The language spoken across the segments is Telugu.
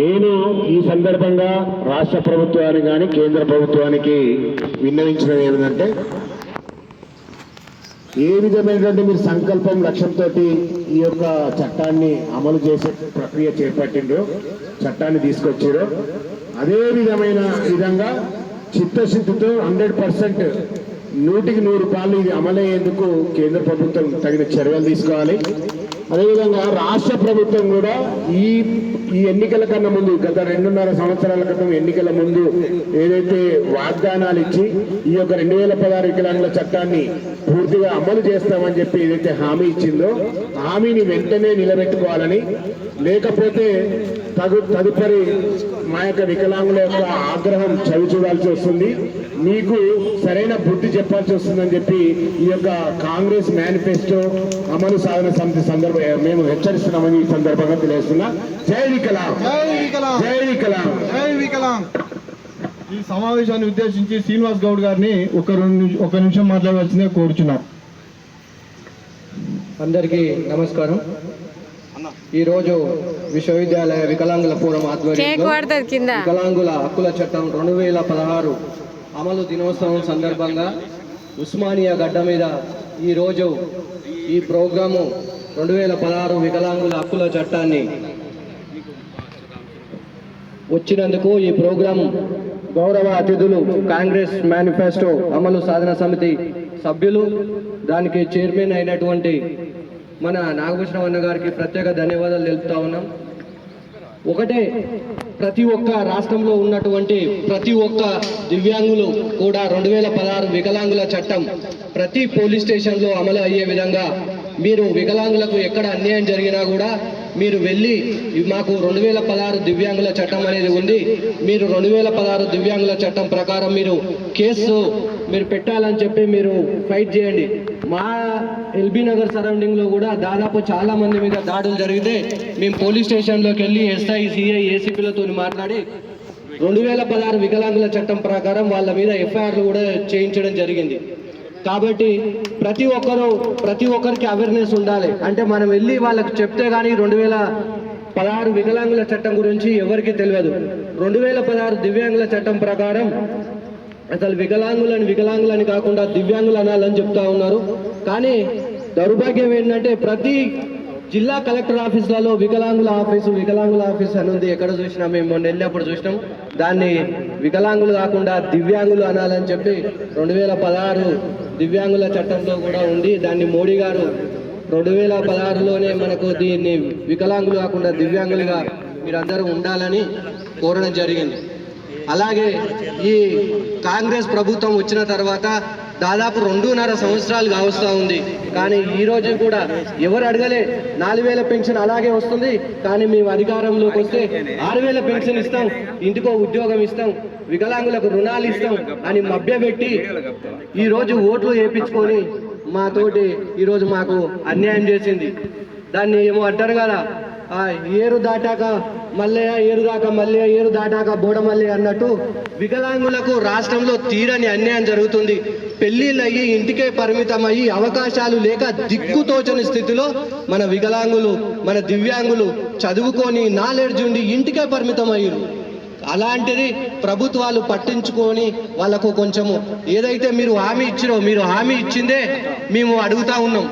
నేను ఈ సందర్భంగా రాష్ట్ర ప్రభుత్వానికి కానీ కేంద్ర ప్రభుత్వానికి విన్నవించడం ఏమిటంటే, ఏ విధమైనటువంటి మీరు సంకల్పం లక్ష్యంతో ఈ యొక్క చట్టాన్ని అమలు చేసే ప్రక్రియ చేపట్టిండ్రో, చట్టాన్ని తీసుకొచ్చారో అదే విధంగా చిత్తశుద్ధితో 100% 100% ఇది అమలయ్యేందుకు కేంద్ర ప్రభుత్వం తగిన చర్యలు తీసుకోవాలి. అదేవిధంగా రాష్ట్ర ప్రభుత్వం కూడా ఈ ఎన్నికల కన్నా ముందు గత 2.5 సంవత్సరాల క్రితం ఎన్నికల ముందు ఏదైతే వాగ్దానాలు ఇచ్చి ఈ యొక్క 2016 వికలాంగుల చట్టాన్ని పూర్తిగా అమలు చేస్తామని చెప్పి ఏదైతే హామీ ఇచ్చిందో హామీని వెంటనే నిలబెట్టుకోవాలని, లేకపోతే తదుపరి మా యొక్క వికలాంగుల యొక్క ఆగ్రహం చవి చూడాల్సి వస్తుంది, మీకు సరైన బుద్ధి చెప్పాల్సి వస్తుందని చెప్పి ఈ యొక్క కాంగ్రెస్ మేనిఫెస్టో అమలు సాధన సమితి మేము హెచ్చరిస్తున్నామని ఈ సందర్భంగా తెలియజేస్తున్నా. జై వికలాం, జై వికలాం, జై వికలాం. ఈ సమావేశాన్ని ఉద్దేశించి శ్రీనివాస్ గౌడ్ గారిని ఒక నిమిషం మాట్లాడవలసిందే కోరుచున్నాం. అందరికీ నమస్కారం. ఈరోజు విశ్వవిద్యాలయ వికలాంగుల ఫోరం ఆధ్వర్యంలో వికలాంగుల హక్కుల చట్టం 2016 అమలు దినోత్సవం సందర్భంగా ఉస్మానియా గడ్డ మీద ఈరోజు ఈ ప్రోగ్రాము 2016 వికలాంగుల హక్కుల చట్టాన్ని వచ్చినందుకు ఈ ప్రోగ్రాం గౌరవ అతిథులు కాంగ్రెస్ మేనిఫెస్టో అమలు సాధన సమితి సభ్యులు, దానికి చైర్మన్ అయినటువంటి మన నాగభూషణం అన్న గారికి ప్రత్యేక ధన్యవాదాలు తెలుపుతా ఉన్నాం. ఒకటే, ప్రతి ఒక్క రాష్ట్రంలో ఉన్నటువంటి ప్రతి ఒక్క దివ్యాంగులు కూడా 2016 వికలాంగుల చట్టం ప్రతి పోలీస్ స్టేషన్లో అమలు అయ్యే విధంగా మీరు వికలాంగులకు ఎక్కడ అన్యాయం జరిగినా కూడా మీరు వెళ్ళి మాకు 2016 దివ్యాంగుల చట్టం అనేది ఉంది, మీరు 2016 దివ్యాంగుల చట్టం ప్రకారం మీరు కేసు మీరు పెట్టాలని చెప్పి మీరు ఫైట్ చేయండి. మా ఎల్బీ నగర్ సరౌండింగ్లో కూడా దాదాపు చాలా మంది మీద దాడులు జరిగితే మేము పోలీస్ స్టేషన్లోకి వెళ్ళి ఎస్ఐ, సిఐ, ఏసీపీలతో మాట్లాడి 2016 వికలాంగుల చట్టం ప్రకారం వాళ్ళ మీద ఎఫ్ఐఆర్లు కూడా చేయించడం జరిగింది. కాబట్టి ప్రతి ఒక్కరికి అవేర్నెస్ ఉండాలి. అంటే మనం వెళ్ళి వాళ్ళకి చెప్తే కానీ 2016 వికలాంగుల చట్టం గురించి ఎవరికి తెలియదు. 2016 దివ్యాంగుల చట్టం ప్రకారం అసలు వికలాంగులని కాకుండా దివ్యాంగులు అనాలని చెప్తా ఉన్నారు. కానీ ఏంటంటే ప్రతి జిల్లా కలెక్టర్ ఆఫీసులలో వికలాంగుల ఆఫీస్ అని ఉంది. ఎక్కడ చూసినా మేము మొన్న వెళ్ళినప్పుడు చూసినాం. దాన్ని వికలాంగులు కాకుండా దివ్యాంగులు అనాలని చెప్పి 2016 దివ్యాంగుల చట్టంలో కూడా ఉంది. దాన్ని మోడీ గారు 2016లోనే మనకు దీన్ని వికలాంగులు కాకుండా దివ్యాంగులుగా మీరందరూ ఉండాలని కోరడం జరిగింది. అలాగే ఈ కాంగ్రెస్ ప్రభుత్వం వచ్చిన తర్వాత దాదాపు 2.5 సంవత్సరాలు కావస్తూ ఉంది. కానీ ఈ రోజు కూడా ఎవరు అడగలే. 4,000 పెన్షన్ అలాగే వస్తుంది. కానీ మేము అధికారంలోకి వస్తే 6,000 పెన్షన్ ఇస్తాం, ఇంటికో ఉద్యోగం ఇస్తాం, వికలాంగులకు రుణాలు ఇస్తాం అని మభ్యపెట్టి ఈరోజు ఓట్లు వేయించుకొని మాతోటి ఈరోజు మాకు అన్యాయం చేసింది. దాన్ని ఏమో అంటారు కదా, ఏరు దాటాక మల్లయ్య, ఏరు దాకా మల్లయ్య, ఏరు దాటాక బోడమల్లయ్య అన్నట్టు వికలాంగులకు రాష్ట్రంలో తీరని అన్యాయం జరుగుతుంది. పెళ్లిళ్ళు అయ్యి ఇంటికే పరిమితమయ్యి అవకాశాలు లేక దిక్కుతోచని స్థితిలో మన వికలాంగులు, మన దివ్యాంగులు చదువుకొని నాలెడ్జ్ ఉండి ఇంటికే పరిమితం అయ్యారు. అలాంటిది ప్రభుత్వాలు పట్టించుకొని వాళ్ళకు కొంచెము ఏదైతే మీరు హామీ ఇచ్చిరో, మీరు హామీ ఇచ్చిందే మేము అడుగుతా ఉన్నాం.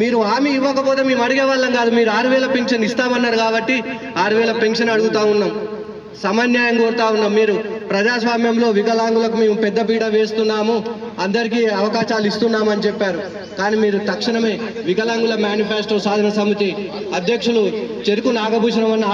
మీరు హామీ ఇవ్వకపోతే మేము అడిగే వాళ్ళం కాదు. మీరు 6,000 పెన్షన్ ఇస్తామన్నారు కాబట్టి 6,000 పెన్షన్ అడుగుతా ఉన్నాం. సమన్యాయం కోరుతా ఉన్నాం. మీరు ప్రజాస్వామ్యంలో వికలాంగులకు మేము పెద్ద పీట వేస్తున్నాము, అందరికీ అవకాశాలు ఇస్తున్నామని చెప్పారు. కానీ మీరు తక్షణమే వికలాంగుల మేనిఫెస్టో సాధన సమితి అధ్యక్షులు చెరుకు నాగభూషణం అన్న